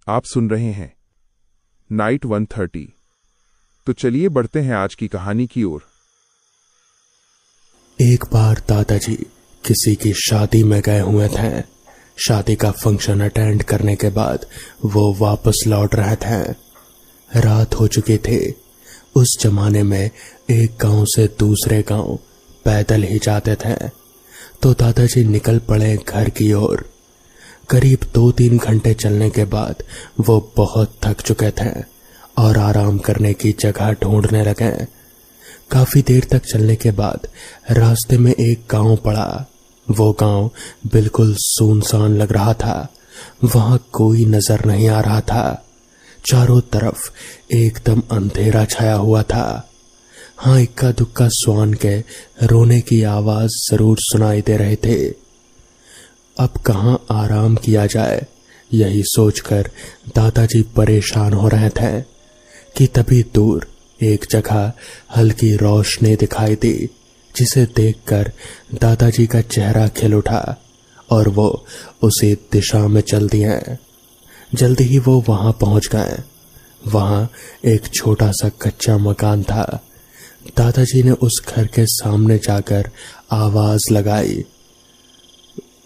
आप सुन रहे हैं नाइट 130। तो चलिए बढ़ते हैं आज की कहानी की ओर। एक बार दादाजी किसी की शादी में गए हुए थे। शादी का फंक्शन अटेंड करने के बाद वो वापस लौट रहे थे। रात हो चुकी थी। उस जमाने में एक गांव से दूसरे गांव पैदल ही जाते थे। तो दादाजी निकल पड़े घर की ओर। करीब 2-3 घंटे चलने के बाद वो बहुत थक चुके थे और आराम करने की जगह ढूंढने लगे। काफी देर तक चलने के बाद रास्ते में एक गांव पड़ा। वो गांव बिल्कुल सुनसान लग रहा था। वहां कोई नजर नहीं आ रहा था। चारों तरफ एकदम अंधेरा छाया हुआ था। हाँ, इक्का दुक्का श्वान के रोने की आवाज जरूर सुनाई दे रहे थे। अब कहाँ आराम किया जाए, यही सोचकर दादाजी परेशान हो रहे थे कि तभी दूर एक जगह हल्की रोशनी दिखाई दी, जिसे देखकर दादाजी का चेहरा खिल उठा और वो उसी दिशा में चल दिए। जल्दी ही वो वहां पहुंच गए। वहां एक छोटा सा कच्चा मकान था। दादाजी ने उस घर के सामने जाकर आवाज लगाई,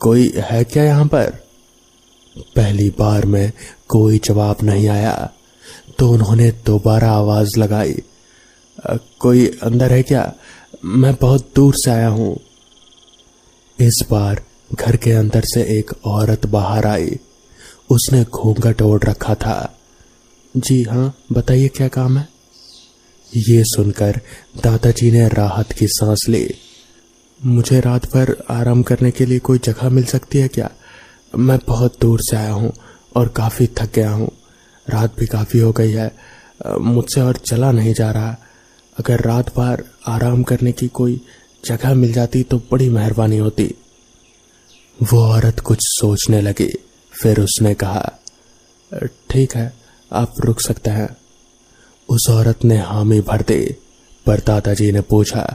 कोई है क्या यहाँ पर? पहली बार में कोई जवाब नहीं आया तो उन्होंने दोबारा आवाज लगाई, कोई अंदर है क्या? मैं बहुत दूर से आया हूं। इस बार घर के अंदर से एक औरत बाहर आई। उसने घूंघट ओढ़ रखा था। जी हाँ, बताइए क्या काम है? ये सुनकर दादाजी ने राहत की सांस ली। मुझे रात भर आराम करने के लिए कोई जगह मिल सकती है क्या? मैं बहुत दूर से आया हूँ और काफी थक गया हूँ। रात भी काफी हो गई है, मुझसे और चला नहीं जा रहा। अगर रात भर आराम करने की कोई जगह मिल जाती तो बड़ी मेहरबानी होती। वो औरत कुछ सोचने लगी, फिर उसने कहा, ठीक है, आप रुक सकते हैं। उस औरत ने हामी भर दी, पर दादाजी ने पूछा,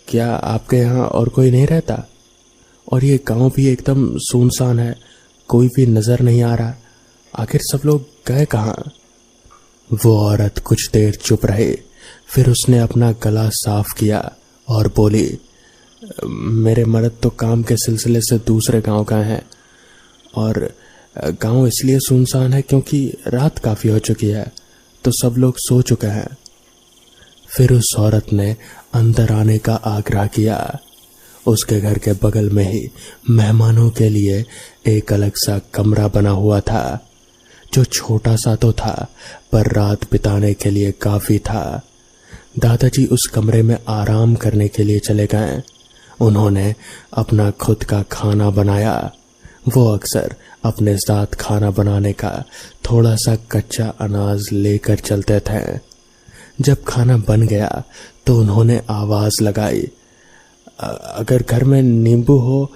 क्या आपके यहाँ और कोई नहीं रहता? और ये गांव भी एकदम सुनसान है, कोई भी नजर नहीं आ रहा। आखिर सब लोग गए कहाँ? वो औरत कुछ देर चुप रही, फिर उसने अपना गला साफ किया और बोली, मेरे मर्द तो काम के सिलसिले से दूसरे गांव गए हैं और गांव इसलिए सुनसान है क्योंकि रात काफी हो चुकी है, तो सब लोग सो चुके हैं। फिर उस औरत ने अंदर आने का आग्रह किया। उसके घर के बगल में ही मेहमानों के लिए एक अलग सा कमरा बना हुआ था, जो छोटा सा तो था पर रात बिताने के लिए काफी था। दादाजी उस कमरे में आराम करने के लिए चले गए। उन्होंने अपना खुद का खाना बनाया। वो अक्सर अपने साथ खाना बनाने का थोड़ा सा कच्चा अनाज लेकर चलते थे। जब खाना बन गया तो उन्होंने आवाज लगाई, अगर घर में नींबू हो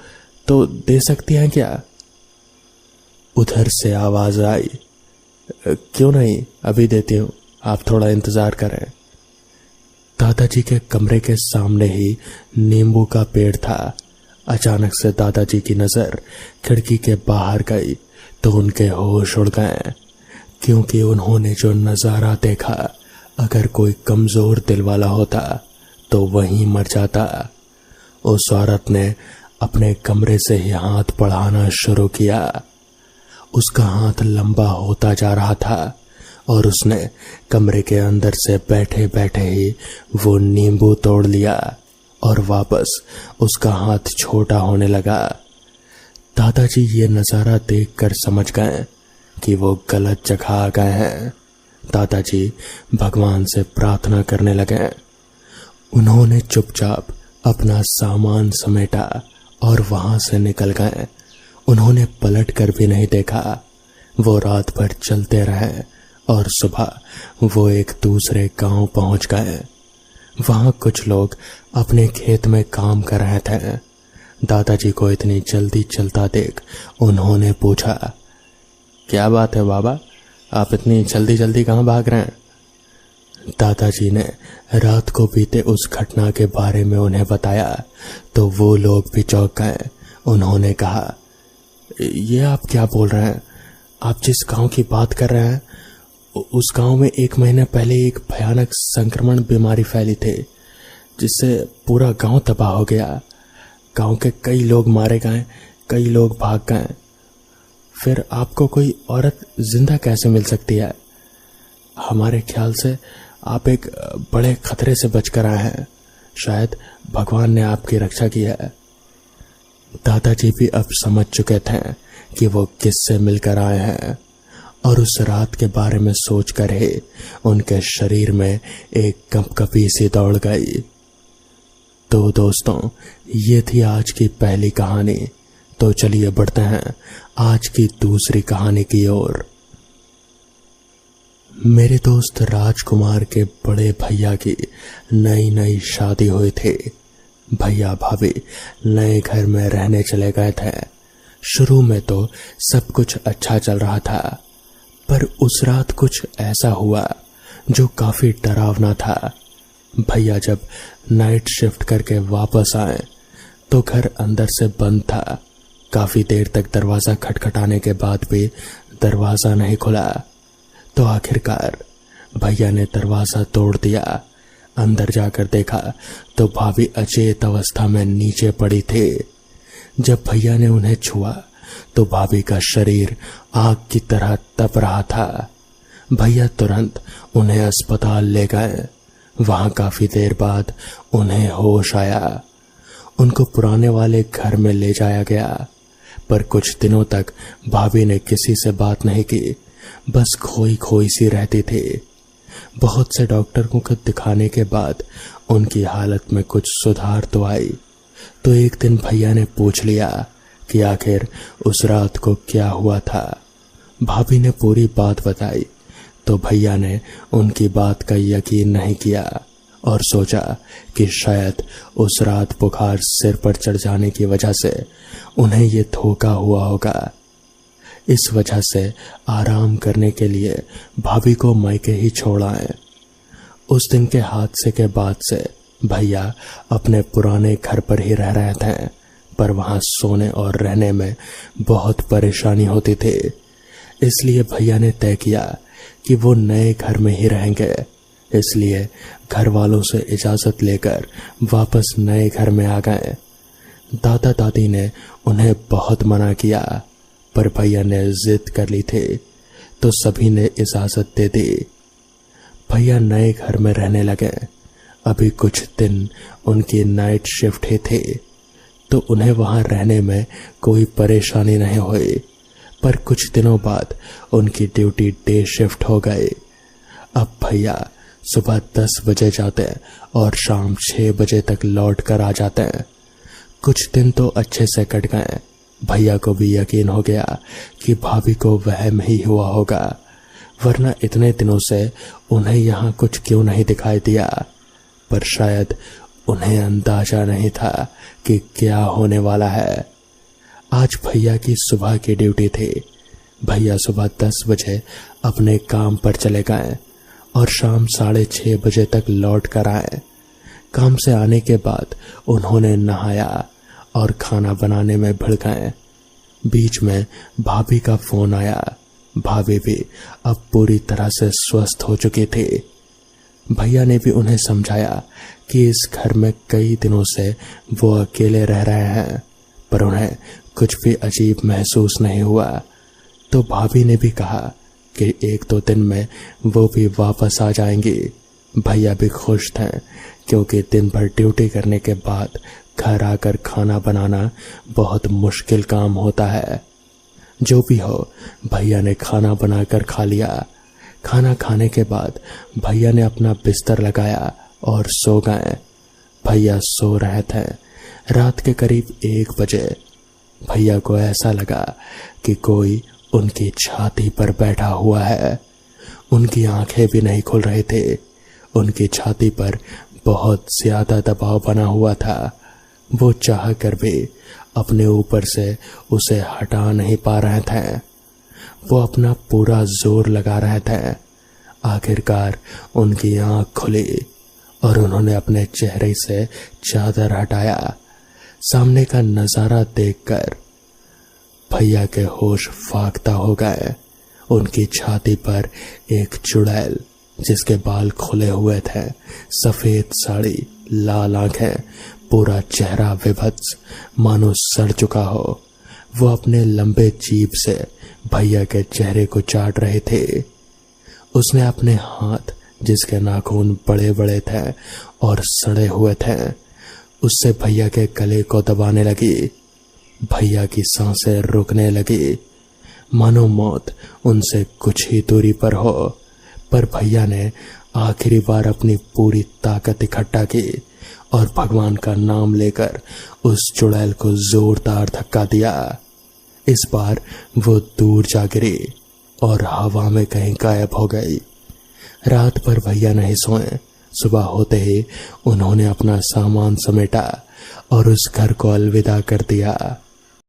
तो दे सकती हैं क्या? उधर से आवाज आई, क्यों नहीं, अभी देती हूँ, आप थोड़ा इंतजार करें। दादाजी के कमरे के सामने ही नींबू का पेड़ था। अचानक से दादाजी की नजर खिड़की के बाहर गई तो उनके होश उड़ गए, क्योंकि उन्होंने जो नजारा देखा, अगर कोई कमजोर दिल वाला होता तो वहीं मर जाता। उस औरत ने अपने कमरे से ही हाथ बढ़ाना शुरू किया। उसका हाथ लंबा होता जा रहा था और उसने कमरे के अंदर से बैठे बैठे ही वो नींबू तोड़ लिया और वापस उसका हाथ छोटा होने लगा। दादाजी ये नजारा देखकर समझ गए कि वो गलत जगह आ गए हैं। दादाजी भगवान से प्रार्थना करने लगे। उन्होंने चुपचाप अपना सामान समेटा और वहां से निकल गए। उन्होंने पलट कर भी नहीं देखा। वो रात भर चलते रहे और सुबह वो एक दूसरे गांव पहुंच गए। वहां कुछ लोग अपने खेत में काम कर रहे थे। दादाजी को इतनी जल्दी चलता देख उन्होंने पूछा, क्या बात है बाबा, आप इतनी जल्दी जल्दी कहाँ भाग रहे हैं? दादाजी ने रात को बीते उस घटना के बारे में उन्हें बताया तो वो लोग भी चौंक गए। उन्होंने कहा, ये आप क्या बोल रहे हैं? आप जिस गांव की बात कर रहे हैं, उस गांव में 1 महीने पहले एक भयानक संक्रमण बीमारी फैली थी, जिससे पूरा गांव तबाह हो गया। गांव के कई लोग मारे गए, कई लोग भाग गए। फिर आपको कोई औरत जिंदा कैसे मिल सकती है? हमारे ख्याल से आप एक बड़े खतरे से बचकर आए हैं। शायद भगवान ने आपकी रक्षा की है। दादाजी भी अब समझ चुके थे कि वो किससे मिलकर आए हैं, और उस रात के बारे में सोचकर ही उनके शरीर में एक कंपकपी सी दौड़ गई। तो दोस्तों, ये थी आज की पहली कहानी। तो चलिए बढ़ते हैं आज की दूसरी कहानी की ओर। मेरे दोस्त राजकुमार के बड़े भैया की नई शादी हुई थी। भैया भाभी नए घर में रहने चले गए थे। शुरू में तो सब कुछ अच्छा चल रहा था, पर उस रात कुछ ऐसा हुआ जो काफी डरावना था। भैया जब नाइट शिफ्ट करके वापस आए तो घर अंदर से बंद था। काफी देर तक दरवाजा खटखटाने के बाद भी दरवाजा नहीं खुला। तो आखिरकार भैया ने दरवाजा तोड़ दिया। अंदर जाकर देखा तो भाभी अचेत अवस्था में नीचे पड़ी थी। जब भैया ने उन्हें छुआ तो भाभी का शरीर आग की तरह तप रहा था। भैया तुरंत उन्हें अस्पताल ले गए। वहां काफी देर बाद उन्हें होश आया। उनको पुराने वाले घर में ले जाया गया, पर कुछ दिनों तक भाभी ने किसी से बात नहीं की, बस खोई खोई सी रहती थी। बहुत से डॉक्टरों को दिखाने के बाद उनकी हालत में कुछ सुधार तो आई। तो एक दिन भैया ने पूछ लिया कि आखिर उस रात को क्या हुआ था। भाभी ने पूरी बात बताई तो भैया ने उनकी बात का यकीन नहीं किया और सोचा कि शायद उस रात बुखार सिर पर चढ़ जाने की वजह से उन्हें ये धोखा हुआ होगा। इस वजह से आराम करने के लिए भाभी को मायके ही छोड़ आए। उस दिन के हादसे के बाद से भैया अपने पुराने घर पर ही रह रहे थे, पर वहां सोने और रहने में बहुत परेशानी होती थी। इसलिए भैया ने तय किया कि वो नए घर में ही रहेंगे। इसलिए घर वालों से इजाजत लेकर वापस नए घर में आ गए। दादा दादी ने उन्हें बहुत मना किया, पर भैया ने जिद कर ली थी तो सभी ने इजाजत दे दी। भैया नए घर में रहने लगे। अभी कुछ दिन उनकी नाइट शिफ्ट ही थी, तो उन्हें वहां रहने में कोई परेशानी नहीं हुई। पर कुछ दिनों बाद उनकी ड्यूटी डे शिफ्ट हो गई। अब भैया सुबह 10 बजे जाते और शाम 6 बजे तक लौट कर आ जाते हैं। कुछ दिन तो अच्छे से कट गए। भैया को भी यकीन हो गया कि भाभी को वहम ही हुआ होगा, वरना इतने दिनों से उन्हें यहाँ कुछ क्यों नहीं दिखाई दिया। पर शायद उन्हें अंदाजा नहीं था कि क्या होने वाला है। आज भैया की सुबह की ड्यूटी थी। भैया सुबह 10 बजे अपने काम पर चले गए और शाम 6:30 बजे तक लौट कर आए। काम से आने के बाद उन्होंने नहाया और खाना बनाने में भिड़ गए। बीच में भाभी का फोन आया। भाभी भी अब पूरी तरह से स्वस्थ हो चुकी थी। भैया ने भी उन्हें समझाया कि इस घर में कई दिनों से वो अकेले रह रहे हैं, पर उन्हें कुछ भी अजीब महसूस नहीं हुआ। तो भाभी ने भी कहा कि 1-2 दिन में वो भी वापस आ जाएंगी। भैया भी खुश थे, क्योंकि दिन भर ड्यूटी करने के बाद घर आकर खाना बनाना बहुत मुश्किल काम होता है। जो भी हो, भैया ने खाना बनाकर खा लिया। खाना खाने के बाद भैया ने अपना बिस्तर लगाया और सो गए। भैया सो रहे थे। रात के करीब 1 बजे भैया को ऐसा लगा कि कोई उनकी छाती पर बैठा हुआ है। उनकी आंखें भी नहीं खुल रही थी। उनकी छाती पर बहुत ज्यादा दबाव बना हुआ था। वो चाह कर भी अपने ऊपर से उसे हटा नहीं पा रहे थे। वो अपना पूरा जोर लगा रहे थे। आखिरकार उनकी आंख खुली और उन्होंने अपने चेहरे से चादर हटाया। सामने का नजारा देखकर भैया के होश फाख्ता हो गए। उनकी छाती पर एक चुड़ैल जिसके बाल खुले हुए थे, सफेद साड़ी, लाल आंखें, पूरा चेहरा विभत्स मानो सड़ चुका हो। वो अपने लंबे जीभ से भैया के चेहरे को चाट रहे थे। उसने अपने हाथ, जिसके नाखून बड़े बड़े थे और सड़े हुए थे, उससे भैया के गले को दबाने लगी। भैया की सांसें रुकने लगी, मानो मौत उनसे कुछ ही दूरी पर हो। पर भैया ने आखिरी बार अपनी पूरी ताकत इकट्ठा की और भगवान का नाम लेकर उस चुड़ैल को जोरदार धक्का दिया। इस बार वो दूर जा गिरी और हवा में कहीं गायब हो गई। रात भर भैया नहीं सोए। सुबह होते ही उन्होंने अपना सामान समेटा और उस घर को अलविदा कर दिया।